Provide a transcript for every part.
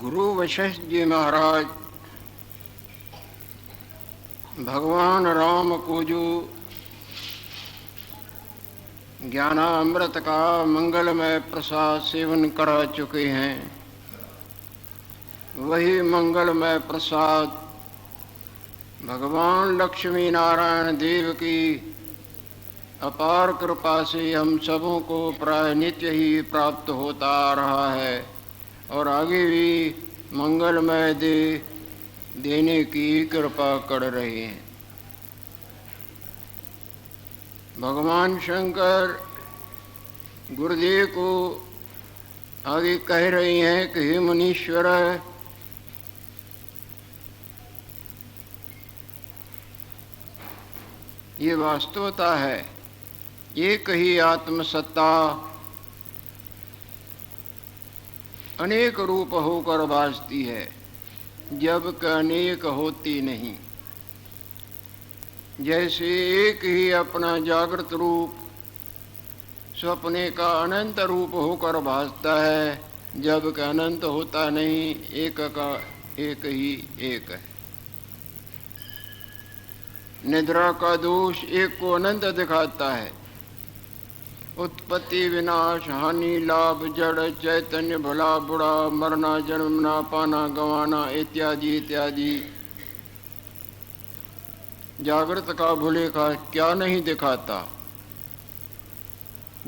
गुरु वशिष्ठ जी महाराज भगवान राम को जो ज्ञानामृत का मंगलमय प्रसाद सेवन करा चुके हैं, वही मंगलमय प्रसाद भगवान लक्ष्मी नारायण देव की अपार कृपा से हम सबों को प्राय नित्य ही प्राप्त होता आ रहा है और आगे भी मंगलमय देने की कृपा कर रहे हैं। भगवान शंकर गुरुदेव को आगे कह रही हैं कि हे मुनीश्वर, ये वास्तवता है, एक ही आत्मसत्ता अनेक रूप होकर भासती है, जबकि अनेक होती नहीं। जैसे एक ही अपना जागृत रूप स्वप्ने का अनंत रूप होकर भासता है, जबकि अनंत होता नहीं, एक का एक ही एक है। निद्रा का दोष एक को अनंत दिखाता है। उत्पत्ति विनाश हानि लाभ जड़ चैतन्य भला बुरा मरना जन्मना पाना गंवाना इत्यादि इत्यादि जागृत का भूले का क्या नहीं दिखाता,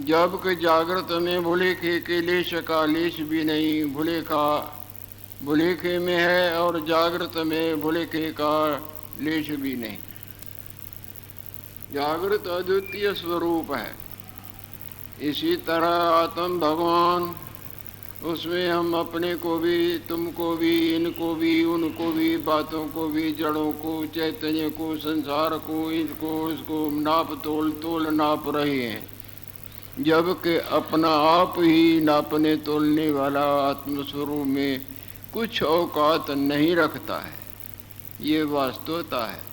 जबकि जागृत में भूले के लेश का लेश भी नहीं, भूलेखे में है और जागृत में भूलेखे का लेश भी नहीं। जागृत अद्वितीय स्वरूप है। इसी तरह आत्म भगवान, उसमें हम अपने को भी, तुमको भी, इनको भी, उनको भी, बातों को भी, जड़ों को, चैतन्य को, संसार को, इसको उसको नाप तोल नाप रहे हैं, जबकि अपना आप ही नापने तोलने वाला आत्मस्वरूप में कुछ औकात नहीं रखता है। ये वास्तवता है।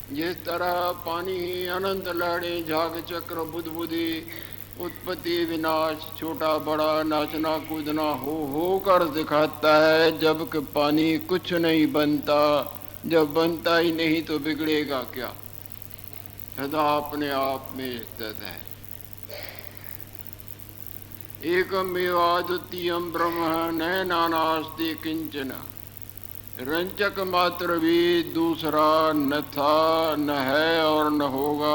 जिस तरह पानी ही अनंत लहरें झाग चक्र बुदबुदी उत्पत्ति विनाश छोटा बड़ा नाचना कूदना हो कर दिखाता है, जबकि पानी कुछ नहीं बनता। जब बनता ही नहीं तो बिगड़ेगा क्या, सदा अपने आप में स्थित है। एकमेवाद्वितीयं ब्रह्म न नानास्ति किंचन, रंचक मात्र भी दूसरा न था, न है और न होगा।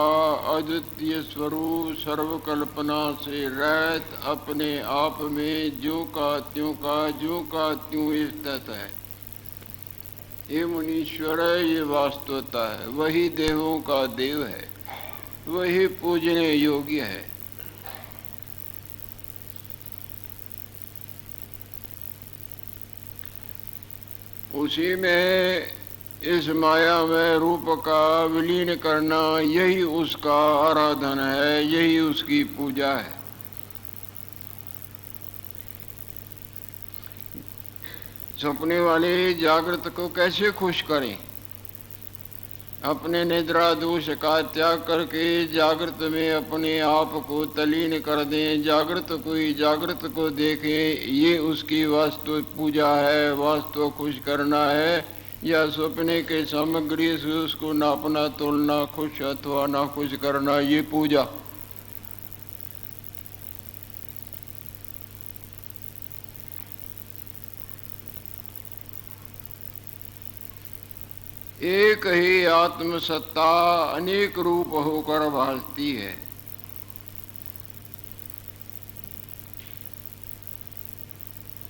अद्वितीय स्वरूप सर्वकल्पना से रहित अपने आप में ज्यों का त्यों स्थित है। ये मुनीश्वर, ये वास्तवता है। वही देवों का देव है, वही पूजने योग्य है। उसी में इस माया में रूप का विलीन करना, यही उसका आराधन है, यही उसकी पूजा है। सपने वाले जागृत को कैसे खुश करें? अपने निद्रा दोष का त्याग करके जागृत में अपने आप को तलीन कर दें, जागृत को देखें। ये उसकी वास्तव पूजा है। वास्तव खुश करना है या सपने के सामग्री से उसको नापना तोलना, खुश अथवा ना खुश करना, ये पूजा। एक ही आत्मसत्ता अनेक रूप होकर भासती है।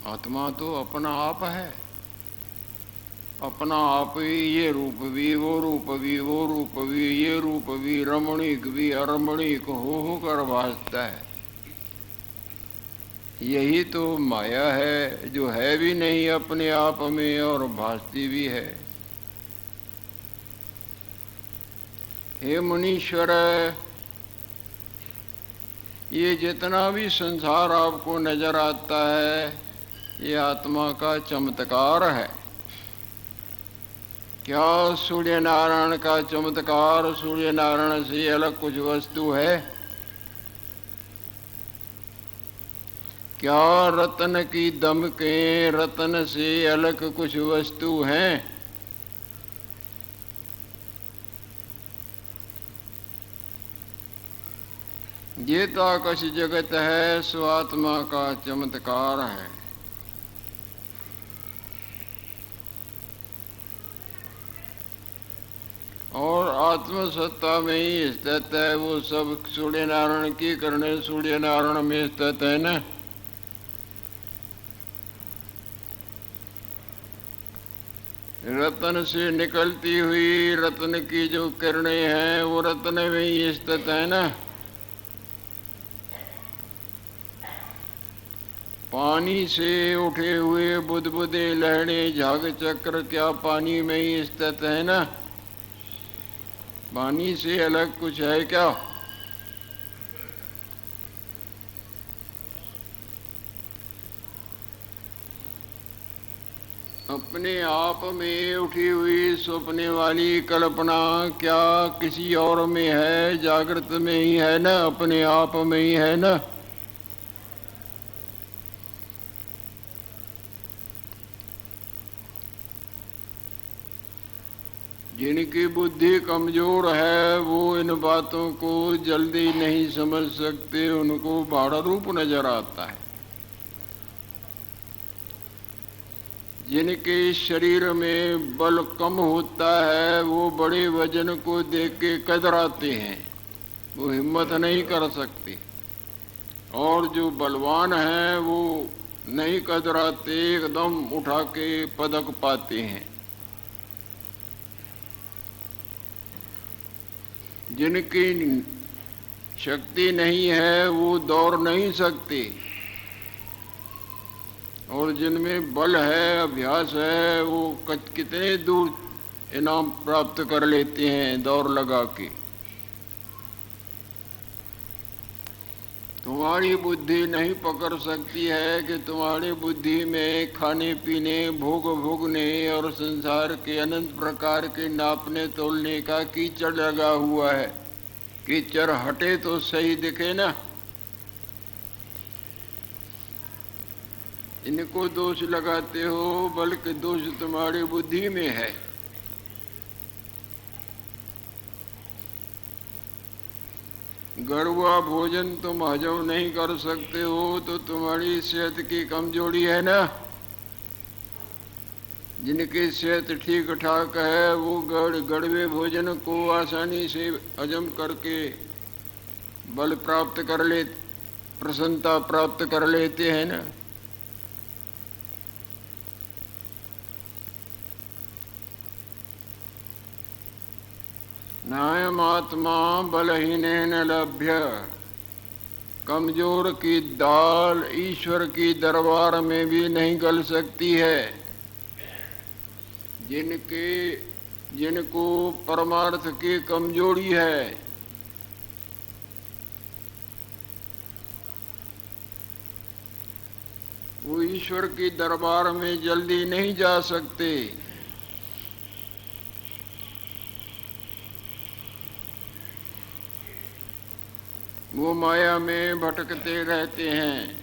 आत्मा तो अपना आप है, अपना आप ही, ये रूप भी, वो रूप भी, वो रूप भी, ये रूप भी, रमणीक भी अरमणीक होकर भासता है। यही तो माया है, जो है भी नहीं अपने आप में और भासती भी है। हे मुनीश्वर, ये जितना भी संसार आपको नजर आता है, ये आत्मा का चमत्कार है। क्या सूर्य नारायण का चमत्कार? सूर्य नारायण से अलग कुछ वस्तु है? क्या रतन की दम के रतन से अलग कुछ वस्तु हैं? ये ताकश जगत है सो आत्मा का चमत्कार है। और आत्मसत्ता में ही स्थित है वो सब। सूर्य नारायण की करने सूर्य नारायण में स्थित है ना। रतन से निकलती हुई रत्न की जो किरणें हैं वो रत्न में ही स्थित है ना। पानी से उठे हुए बुदबुदे लहरें झाग चक्र क्या पानी में ही स्थित है ना। पानी से अलग कुछ है क्या? अपने आप में उठी हुई सपने वाली कल्पना क्या किसी और में है? जागृत में ही है ना, अपने आप में ही है ना। जिनकी बुद्धि कमजोर है वो इन बातों को जल्दी नहीं समझ सकते, उनको बाड़ा रूप नजर आता है। जिनके शरीर में बल कम होता है वो बड़े वजन को देख के कतराते हैं, वो हिम्मत नहीं कर सकते। और जो बलवान हैं वो नहीं कतराते, एकदम उठा के पदक पाते हैं। जिनकी शक्ति नहीं है वो दौड़ नहीं सकते, और जिनमें बल है, अभ्यास है, वो कितने दूर इनाम प्राप्त कर लेते हैं दौड़ लगा के। तुम्हारी बुद्धि नहीं पकड़ सकती है कि तुम्हारी बुद्धि में खाने पीने, भोग भोगने और संसार के अनंत प्रकार के नापने तोलने का कीचड़ लगा हुआ है। कीचड़ हटे तो सही दिखे ना। इनको दोष लगाते हो, बल्कि दोष तुम्हारी बुद्धि में है। गड़ुआ भोजन तुम हजम नहीं कर सकते हो तो तुम्हारी सेहत की कमजोरी है ना। जिनकी सेहत ठीक ठाक है वो गड़वे भोजन को आसानी से हजम करके बल प्राप्त कर ले, प्रसन्नता प्राप्त कर लेते हैं ना। नायमात्मा बलहीनेन लभ्य। कमजोर की दाल ईश्वर की दरबार में भी नहीं गल सकती है। जिनको परमार्थ की कमजोरी है वो ईश्वर की दरबार में जल्दी नहीं जा सकते। वो माया में भटकते रहते हैं।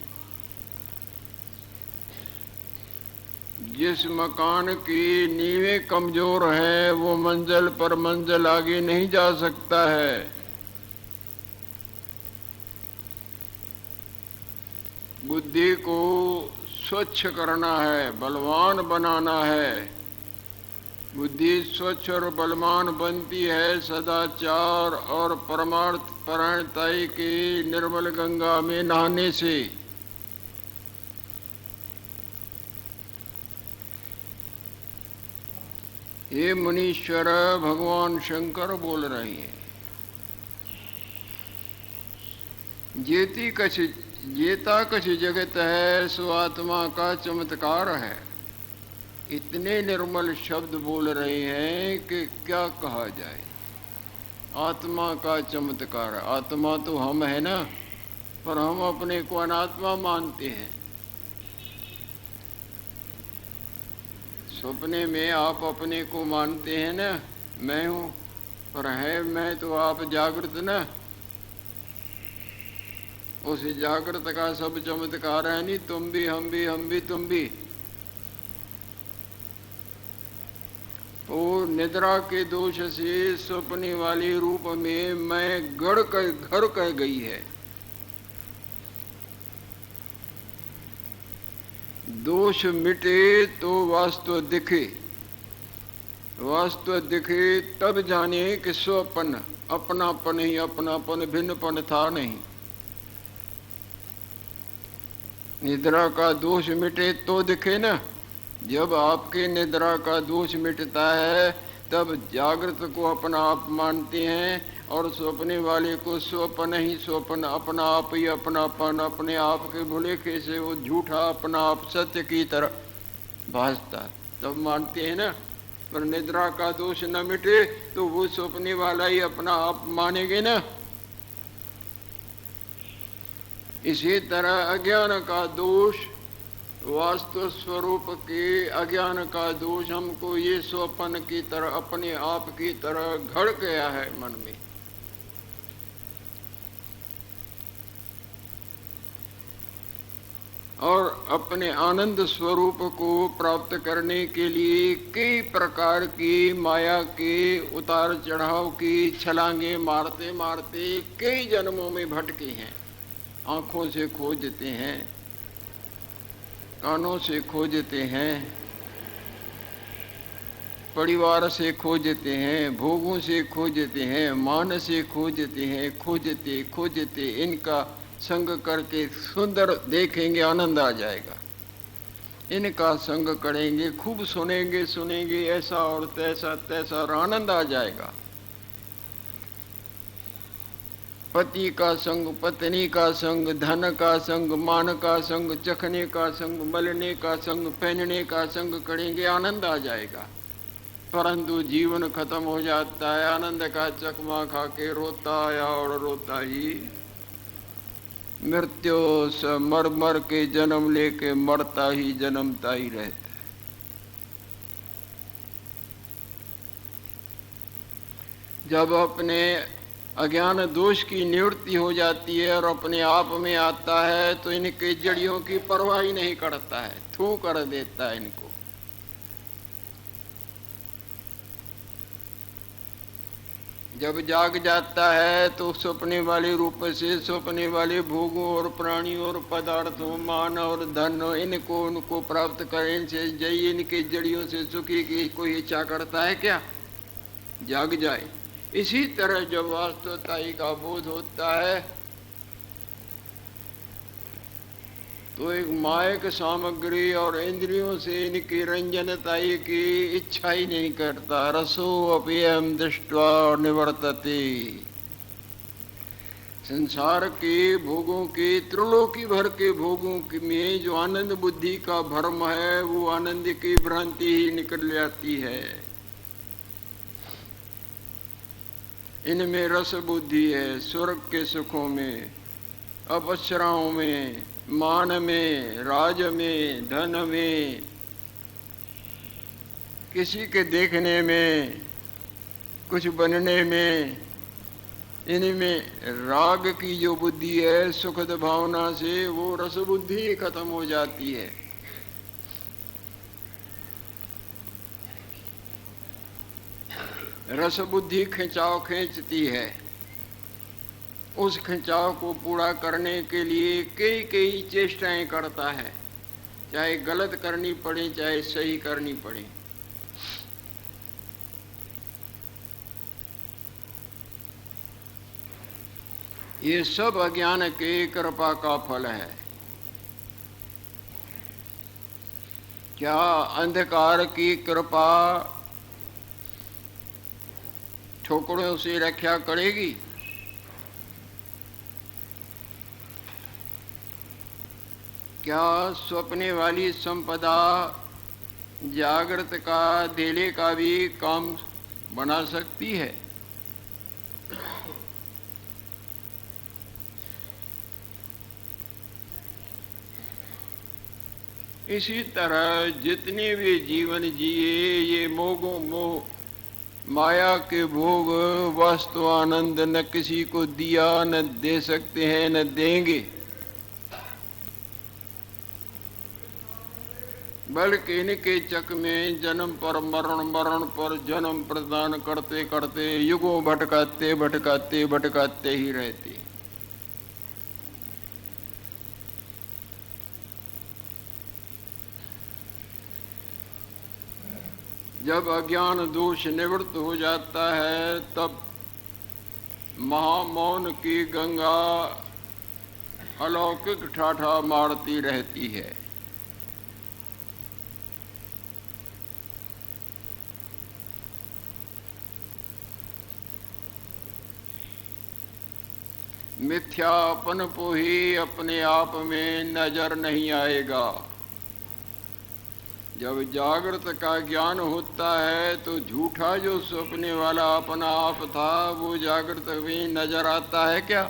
जिस मकान की नींवें कमजोर है वो मंजिल पर मंजिल आगे नहीं जा सकता है। बुद्धि को स्वच्छ करना है, बलवान बनाना है। बुद्धि स्वच्छ और बलवान बनती है सदाचार और परमार्थ परायणताई के निर्मल गंगा में नहाने से। ये मुनीश्वर भगवान शंकर बोल रहे हैं। जेता कछ जगत है सो आत्मा का चमत्कार है। इतने निर्मल शब्द बोल रहे हैं कि क्या कहा जाए। आत्मा का चमत्कार। आत्मा तो हम है ना, पर हम अपने को अनात्मा मानते हैं। सपने में आप अपने को मानते हैं ना, मैं हूँ, पर है मैं तो आप जागृत ना। उस जागृत का सब चमत्कार है नहीं, तुम भी हम भी हम भी तुम भी। वो निद्रा के दोष से स्वप्न वाले रूप में मैं गढ़ कर घर कह गई है। दोष मिटे तो वास्तव दिखे, वास्तव दिखे तब जाने कि स्वपन अपनापन ही अपनापन, भिन्नपन था नहीं। निद्रा का दोष मिटे तो दिखे ना। जब आपके निद्रा का दोष मिटता है तब जागृत को अपना आप मानते हैं और स्वप्ने वाले को स्वपन ही स्वपन, अपना आप ही अपनापन, अपने आप के भुलेखे से वो झूठा अपना आप सत्य की तरह भासता, तब मानते हैं ना। पर निद्रा का दोष न मिटे तो वो स्वप्ने वाला ही अपना आप मानेंगे ना। इसी तरह अज्ञान का दोष, वास्तव स्वरूप के अज्ञान का दोष हमको ये स्वपन की तरह, अपने आप की तरह घड़ गया है मन में। और अपने आनंद स्वरूप को प्राप्त करने के लिए कई प्रकार की माया के उतार चढ़ाव की छलांगे मारते मारते कई जन्मों में भटके हैं। आंखों से खोजते हैं, कानों से खोजते हैं, परिवार से खोजते हैं, भोगों से खोजते हैं, मान से खोजते हैं, खोजते खोजते इनका संग करके सुंदर देखेंगे, आनंद आ जाएगा। इनका संग करेंगे, खूब सुनेंगे सुनेंगे ऐसा और तैसा तैसा और आनंद आ जाएगा। पति का संग, पत्नी का संग, धन का संग, मान का संग, चखने का संग, मलने का संग, पहनने का संग करेंगे, आनंद आ जाएगा। परंतु जीवन खत्म हो जाता है, आनंद का चकमा खा के रोता आया और रोता ही मृत्यु से मर मर के जन्म लेके मरता ही जन्मता ही रहता है। जब अपने अज्ञान दोष की निवृत्ति हो जाती है और अपने आप में आता है तो इनके जड़ियों की परवाह ही नहीं करता है, थू कर देता है इनको। जब जाग जाता है तो सपने वाले रूप से सपने वाले भोगों और प्राणियों और पदार्थों, मान और धन, इनको उनको प्राप्त करें से जय इनके जड़ियों से सुखी की कोई इच्छा करता है क्या? जाग जाए। इसी तरह जब वास्तवताई का बोध होता है तो एक मायक सामग्री और इंद्रियों से इनकी रंजनताई की इच्छा ही नहीं करता। रसो अप्ययम दृष्ट्वा निवर्तते। संसार के भोगों के, त्रिलोकी भर के भोगों में जो आनंद बुद्धि का भ्रम है वो आनंद की भ्रांति ही निकल जाती है। इनमें रस बुद्धि है, स्वर्ग के सुखों में, अपसराओं में, मान में, राज में, धन में, किसी के देखने में, कुछ बनने में, इनमें राग की जो बुद्धि है सुखद भावना से वो रस बुद्धि खत्म हो जाती है। रस बुद्धि खिंचाव खींचती है। उस खिंचाव को पूरा करने के लिए कई कई चेष्टाएं करता है, चाहे गलत करनी पड़े चाहे सही करनी पड़े। ये सब अज्ञान के कृपा का फल है। क्या अंधकार की कृपा ठोकरों से रक्षा करेगी? क्या स्वप्ने वाली संपदा जागृत का देले का भी काम बना सकती है? इसी तरह जितने भी जीवन जिए ये मोह माया के भोग वस्तु आनंद न किसी को दिया, न दे सकते हैं, न देंगे, बल्कि इनके चक में जन्म पर मरण, मरण पर जन्म प्रदान करते करते युगों भटकाते भटकाते भटकाते ही रहते। जब अज्ञान दोष निवृत्त हो जाता है तब महामौन की गंगा अलौकिक ठाठा मारती रहती है। मिथ्यापन को ही अपने आप में नजर नहीं आएगा। जब जागृत का ज्ञान होता है तो झूठा जो सपने वाला अपना आप था वो जागृत में नजर आता है क्या?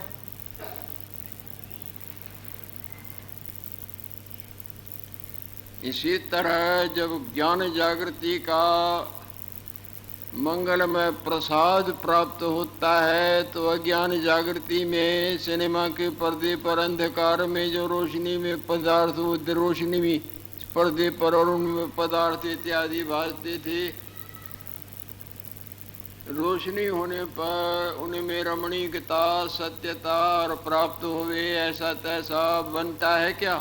इसी तरह जब ज्ञान जागृति का मंगलमय प्रसाद प्राप्त होता है तो अज्ञान जागृति में सिनेमा के पर्दे पर अंधकार में जो रोशनी में पदार्थ, रोशनी में पर्दे पर और उनमें पदार्थ इत्यादि भासते थे, रोशनी होने पर उनमें रमणीकता, सत्यता और प्राप्त हुए ऐसा तैसा बनता है क्या?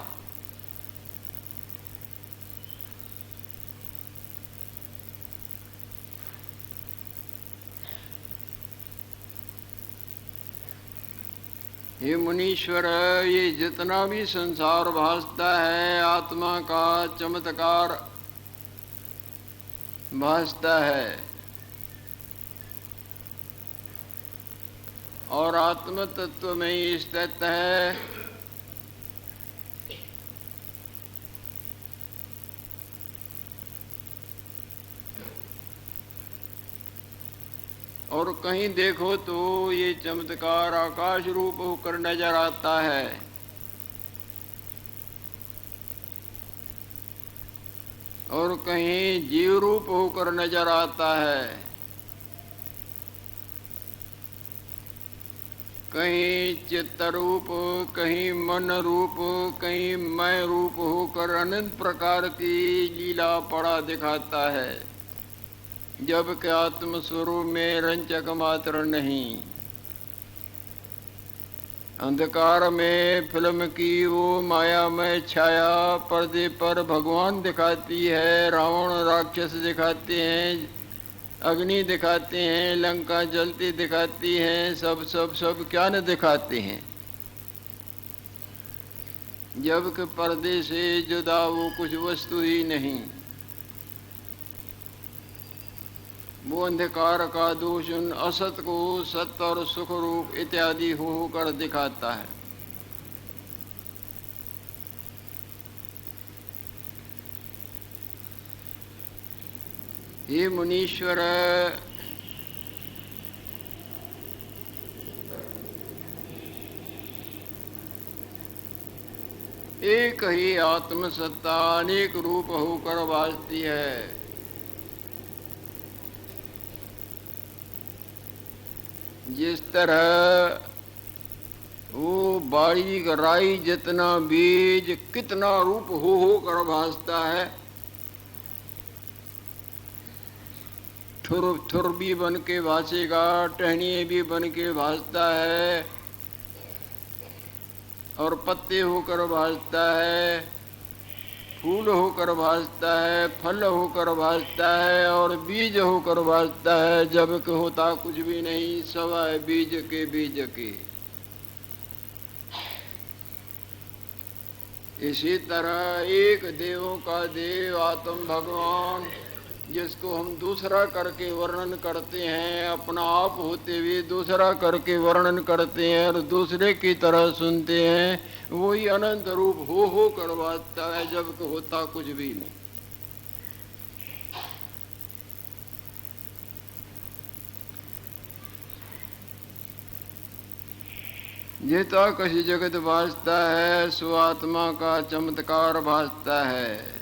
हे मुनीश्वर, ये जितना भी संसार भासता है आत्मा का चमत्कार भासता है, और आत्म तत्व में ही स्थित है। और कहीं देखो तो ये चमत्कार आकाश रूप होकर नजर आता है, और कहीं जीव रूप होकर नजर आता है, कहीं चित्त रूप, कहीं मन रूप, कहीं मैं रूप होकर अनंत प्रकार की लीला पड़ा दिखाता है, जबकि आत्म स्वरूप में रंचक मात्र नहीं। अंधकार में फिल्म की वो मायामय छाया पर्दे पर भगवान दिखाती है, रावण राक्षस दिखाते हैं, अग्नि दिखाते हैं, लंका जलती दिखाती हैं, सब सब सब क्या न दिखाते हैं, जबकि पर्दे से जुदा वो कुछ वस्तु ही नहीं। वो अंधकार का दोष उन असत को सत्य और सुख रूप इत्यादि होकर दिखाता है। हे मुनीश्वर, एक ही आत्मसत्ता अनेक रूप होकर भासती है। जिस तरह वो बारीक राई जितना बीज कितना रूप हो कर भासता है, ठुर ठुर भी बन के भासेगा, टहनिए भी बन के भासता है, और पत्ते होकर भासता है, फूल होकर भासता है, फल होकर भासता है, और बीज होकर भासता है, जबकि होता कुछ भी नहीं, सवाए बीज के बीज के। इसी तरह एक देवों का देव आत्म भगवान, जिसको हम दूसरा करके वर्णन करते हैं, अपना आप होते हुए दूसरा करके वर्णन करते हैं और दूसरे की तरह सुनते हैं, वही अनंत रूप हो करवाता है, जबकि होता कुछ भी नहीं। जेता कसी जगत भासता है, सो आत्मा का चमत्कार भासता है।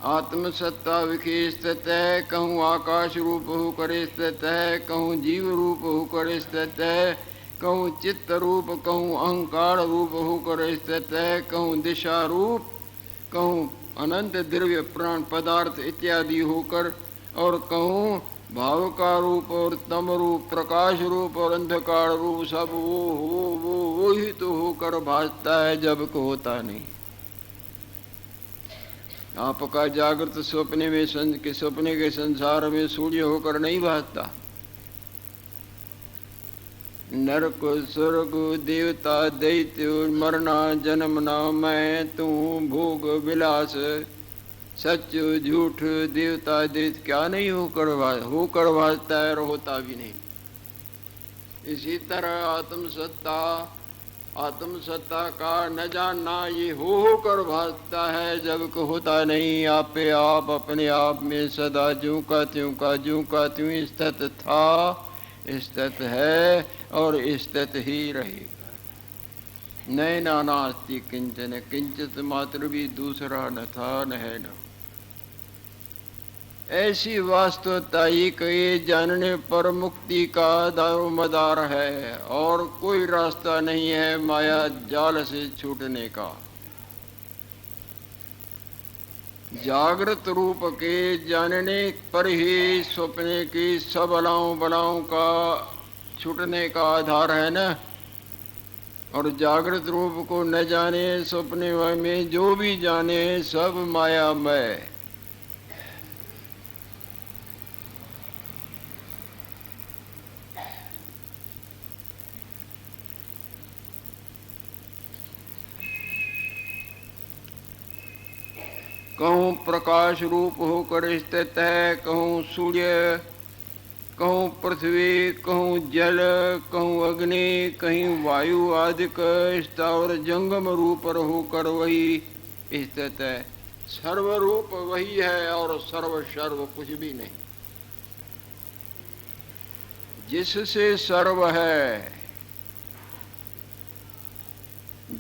आत्मसत्ता विखे स्थित है, कहूँ आकाश रूप होकर स्थित है, कहूँ जीव रूप होकर स्थित है, कहूँ चित्त रूप, कहूँ अहंकार रूप होकर स्थित है, कहूँ दिशा रूप, कहूँ अनंत द्रव्य प्राण पदार्थ इत्यादि होकर, और कहूँ भाव का रूप और तम रूप, प्रकाश रूप और अंधकार रूप, सब वो ही तो होकर भासता है, जब को होता नहीं। आपका जागृत सपने में सपने के संसार में सूर्य होकर नहीं भासता। नरक स्वर्ग देवता दैत्य मरना जन्मना मैं तू भोग विलास सच झूठ देवता दैत्य क्या नहीं होकर भासता है और होता भी नहीं। इसी तरह आत्मसत्ता का न जानना ये होकर भासता है, जब को होता नहीं। आप पे आप अपने आप में सदा ज्यों का त्यों स्थित था, स्थित है और स्थित ही रहेगा। नैना नास्ति किंचन, किंचित मात्र भी दूसरा न था न है न। ऐसी वास्तवता ही कहे जानने पर मुक्ति का दारोमदार है, और कोई रास्ता नहीं है माया जाल से छूटने का। जागृत रूप के जानने पर ही स्वप्ने की सब बलाओं का छूटने का आधार है न। और जागृत रूप को न जाने, स्वप्ने में जो भी जाने सब मायामय। कहूँ प्रकाश रूप होकर स्थित है, कहूँ सूर्य, कहूँ पृथ्वी, कहूँ जल, कहूँ अग्नि, कहीं वायु आदि स्थावर जंगम रूप होकर वही स्थित है। सर्वरूप वही है और सर्व कुछ भी नहीं। जिससे सर्व है,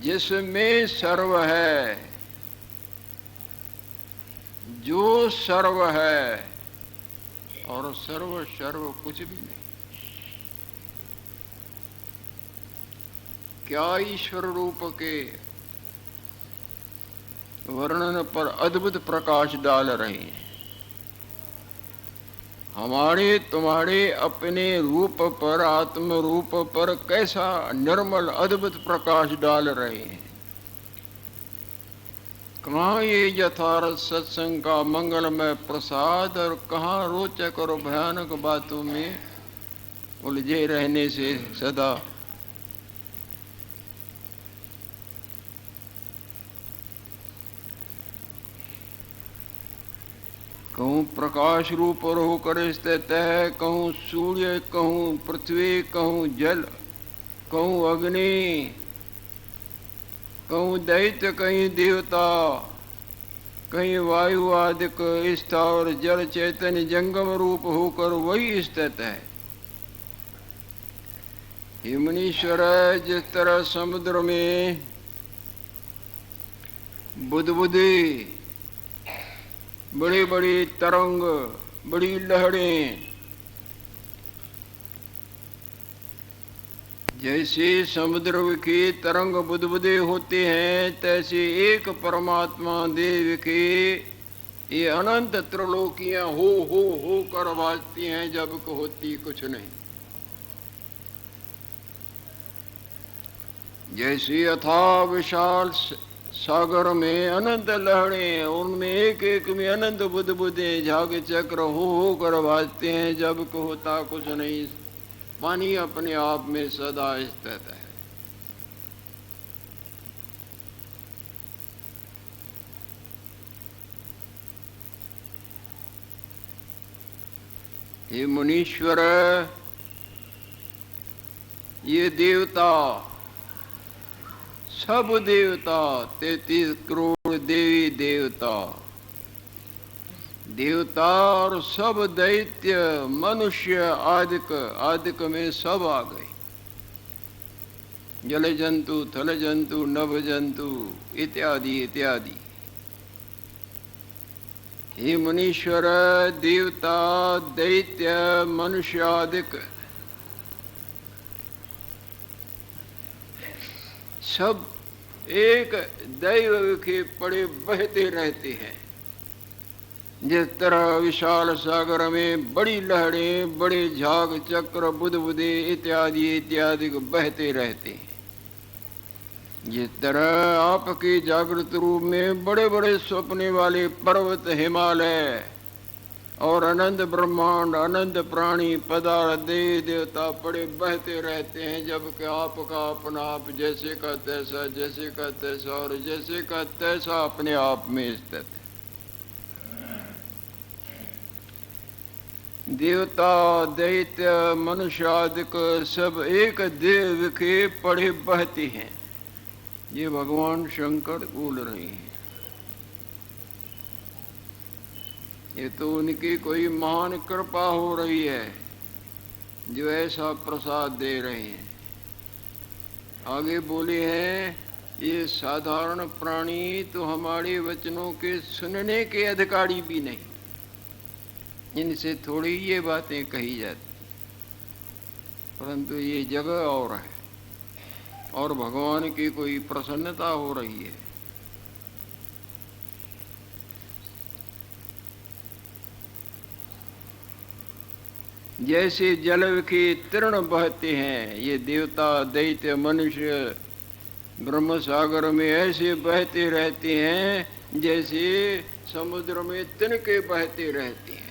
जिसमें सर्व है, जो सर्व है और सर्व कुछ भी नहीं। क्या ईश्वर रूप के वर्णन पर अद्भुत प्रकाश डाल रहे हैं। हमारे तुम्हारे अपने रूप पर, आत्म रूप पर कैसा निर्मल अद्भुत प्रकाश डाल रहे हैं। कहाँ ये यथार्थ सत्संग का मंगलमय प्रसाद, और कहाँ रोचक और भयानक बातों में उलझे रहने से सदा कहूँ प्रकाश रूप और होकर स्थित है, कहूँ सूर्य, कहूँ पृथ्वी, कहूँ जल, कहूँ अग्नि, कहूँ दैत्य, कहीं देवता, कहीं वायु आदि स्थावर जल चैतन्य जंगम रूप होकर वही स्थित है। हे मुनीश्वर, जिस तरह समुद्र में बुदबुदी, बड़ी बड़ी तरंग, बड़ी लहरें, जैसे समुद्र के तरंग बुदबुदे होते हैं, तैसे एक परमात्मा देव के ये अनंत त्रिलोकियां हो कर भासती हैं, जब को होती कुछ नहीं। जैसे अथाह विशाल सागर में अनंत लहरें, उनमें एक एक में अनंत बुदबुदे झाग चक्र हो कर भासते हैं, जब को होता कुछ नहीं। पानी अपने आप में सदा स्थित है। हे मुनीश्वर, ये देवता, सब देवता, 33 करोड़ देवी देवता, देवता और सब दैत्य, मनुष्य आदिक में सब आ गए। जल जंतु, थल जंतु, नभ जंतु इत्यादि इत्यादि। हे मुनीश्वर, देवता, दैत्य, मनुष्यादिक सब एक दैव के पड़े बहते रहते हैं। जिस तरह विशाल सागर में बड़ी लहरें, बड़े झाग, चक्र, बुदबुदे इत्यादि इत्यादि बहते रहते हैं, जिस तरह आपके जागृत रूप में बड़े बड़े सपने वाले पर्वत, हिमालय और अनंत ब्रह्मांड, अनंत प्राणी, पदार्थ, देव देवता पड़े बहते रहते हैं, जबकि आपका अपना आप जैसे का तैसा, जैसे का तैसा और जैसे का तैसा अपने आप में स्थित है। देवता, दैत्य, मनुष्यादिक सब एक देव के पड़े बहते हैं। ये भगवान शंकर बोल रहे हैं। ये तो उनकी कोई महान कृपा हो रही है जो ऐसा प्रसाद दे रहे हैं। आगे बोले हैं, ये साधारण प्राणी तो हमारे वचनों के सुनने के अधिकारी भी नहीं, इनसे थोड़ी ये बातें कही जाती, परंतु ये जगह और है और भगवान की कोई प्रसन्नता हो रही है। जैसे जल के तीर्ण बहते हैं, ये देवता, दैत्य, मनुष्य ब्रह्म सागर में ऐसे बहते रहते हैं जैसे समुद्र में तिनके बहते रहते हैं।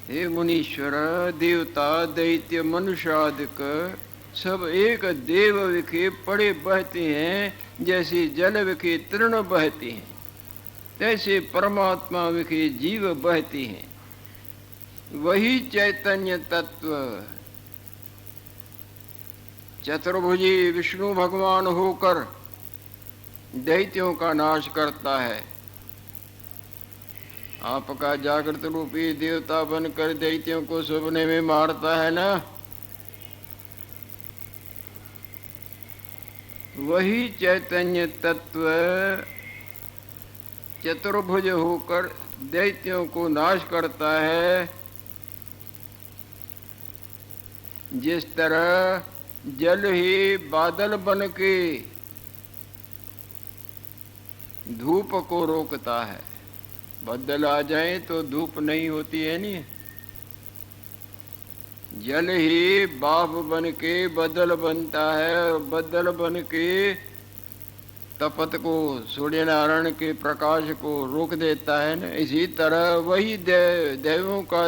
हे मुनीश्वर, देवता, दैत्य, मनुष्यादिक सब एक देव विखे पड़े बहते हैं। जैसे जल विखे तीर्ण बहते हैं, तैसे परमात्मा विखे जीव बहते हैं। वही चैतन्य तत्व चतुर्भुजी विष्णु भगवान होकर दैत्यों का नाश करता है। आपका जागृत रूपी देवता बनकर दैत्यों को सपने में मारता है ना, वही चैतन्य तत्व चतुर्भुज होकर दैत्यों को नाश करता है। जिस तरह जल ही बादल बन के धूप को रोकता है, बादल आ जाए तो धूप नहीं होती है नहीं, जल ही बाप बन के बदल बनता है और बदल बन के तपत को, सूर्य नारायण के प्रकाश को रोक देता है ना। इसी तरह वही देवों का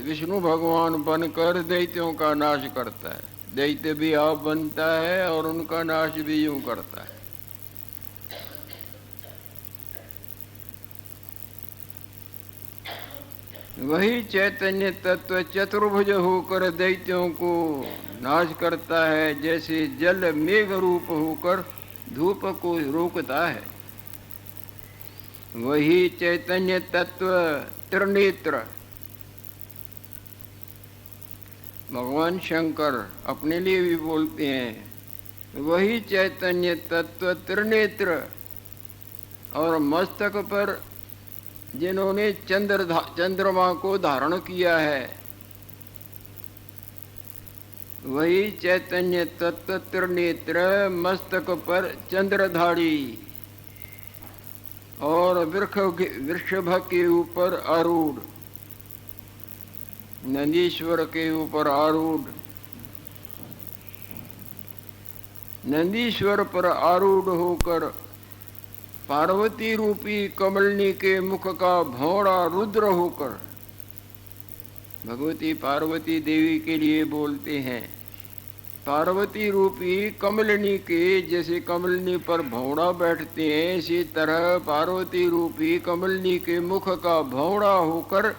विष्णु भगवान बनकर दैत्यों का नाश करता है। दैत्य भी आप बनता है और उनका नाश भी यूं करता है। वही चैतन्य तत्व चतुर्भुज होकर दैत्यों को नाश करता है, जैसे जल मेघ रूप होकर धूप को रोकता है। वही चैतन्य तत्व त्रिनेत्र भगवान शंकर अपने लिए भी बोलते हैं। वही चैतन्य तत्व त्रिनेत्र और मस्तक पर जिन्होंने चंद्रमा को धारण किया है, वही चैतन्य तत्व त्रिनेत्र मस्तक पर चंद्रधारी और वृषभ के ऊपर आरूढ़, नंदीश्वर के ऊपर आरूढ़, नंदीश्वर पर आरूढ़ होकर पार्वती रूपी कमलनी के मुख का भौरा रुद्र होकर, भगवती पार्वती देवी के लिए बोलते हैं, पार्वती रूपी कमलनी के जैसे कमलनी पर भौरा बैठते हैं, इसी तरह पार्वती रूपी कमलनी के मुख का भौरा होकर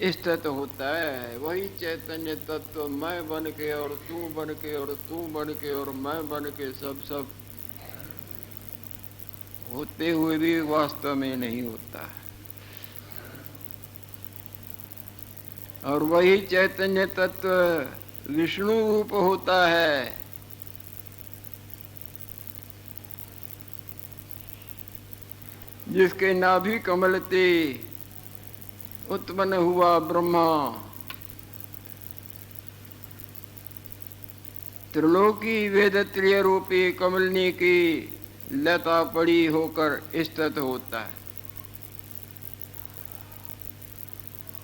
स्थित होता है। वही चैतन्य तत्व मैं बन के और तू बन के और तू बन के और मैं बन के सब होते हुए भी वास्तव में नहीं होता। और वही चैतन्य तत्व विष्णु रूप होता है। जिसके नाभि कमल ते उत्पन्न हुआ ब्रह्मा, त्रिलोकी वेद त्रय रूपी कमलनी की लता पड़ी होकर स्थित होता है।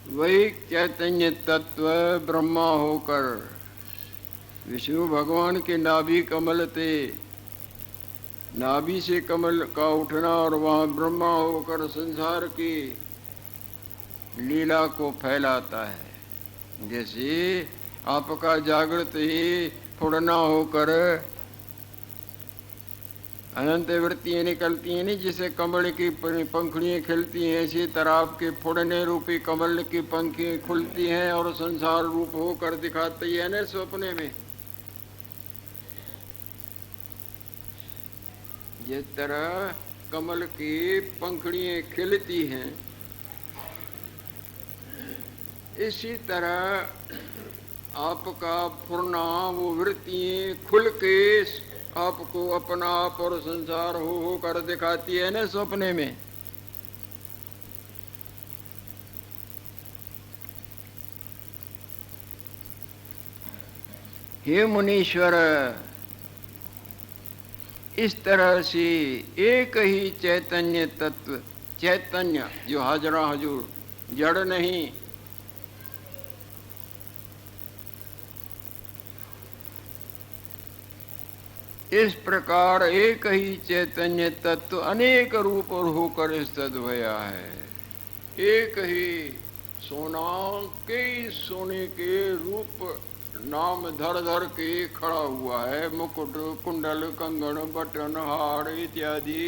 वही चैतन्य तत्व ब्रह्मा होकर विष्णु भगवान के नाभि कमल थे, नाभि से कमल का उठना और वहाँ ब्रह्मा होकर संसार की लीला को फैलाता है। जैसे आपका जागृत ही फुड़ना होकर अनंत वृत्तियाँ निकलती हैं नहीं, जिसे कमल की पंखुड़ियाँ खिलती हैं, इसी तरह आपके फुड़ने रूपी कमल की पंखियाँ खुलती हैं और संसार रूप होकर दिखाती है ना सपने में। जिस तरह कमल की पंखुड़ियाँ खिलती हैं, इसी तरह आपका फुरना वो वृत्तियाँ खुल के आपको अपना आप और संसार हो कर दिखाती है ना सपने में। हे मुनीश्वर, इस तरह से एक ही चैतन्य तत्व, चैतन्य जो हाजरा हजूर, जड़ नहीं, इस प्रकार एक ही चैतन्य तत्व अनेक रूप और होकर स्थित हुआ है। एक ही सोना कई सोने के रूप नाम धर धर के खड़ा हुआ है। मुकुट, कुंडल, कंगन, बटन, हार इत्यादि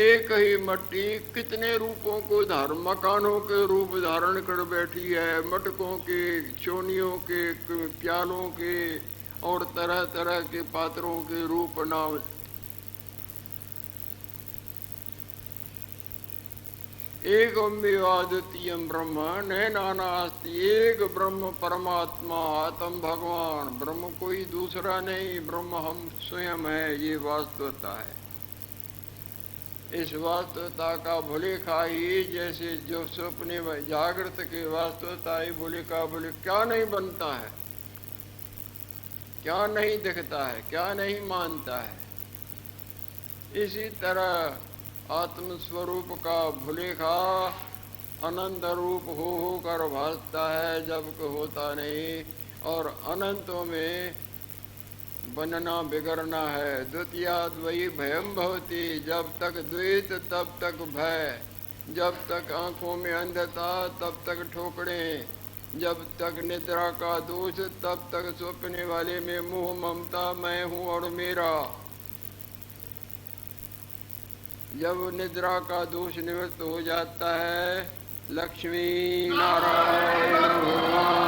एक ही मट्टी कितने रूपों को मकानों के रूप धारण कर बैठी है, मटकों के, चोनियों के, प्यालों के और तरह तरह के पात्रों के रूप नाम। एक द्वितीयम ब्रह्म न नानास्ति, एक ब्रह्म परमात्मा आत्म भगवान, ब्रह्म कोई दूसरा नहीं, ब्रह्म हम स्वयं है, ये वास्तवता है। इस वास्तवता का भुलेखा ही जैसे जो सपने में जागृत के वास्तवता ही भुलेखा, बोले क्या नहीं बनता है, क्या नहीं दिखता है, क्या नहीं मानता है। इसी तरह आत्म स्वरूप का भुलेखा अनंत रूप हो कर भासता है, जबकि होता नहीं, और अनंतों में बनना बिगड़ना है। द्वितीयाद्वयी भयम भवति, जब तक द्वैत तब तक भय, जब तक आंखों में अंधता तब तक ठोकरें, जब तक निद्रा का दोष तब तक सपने वाले में मोह ममता, मैं हूँ और मेरा। जब निद्रा का दोष निवृत्त हो जाता है, लक्ष्मी नारायण भगवान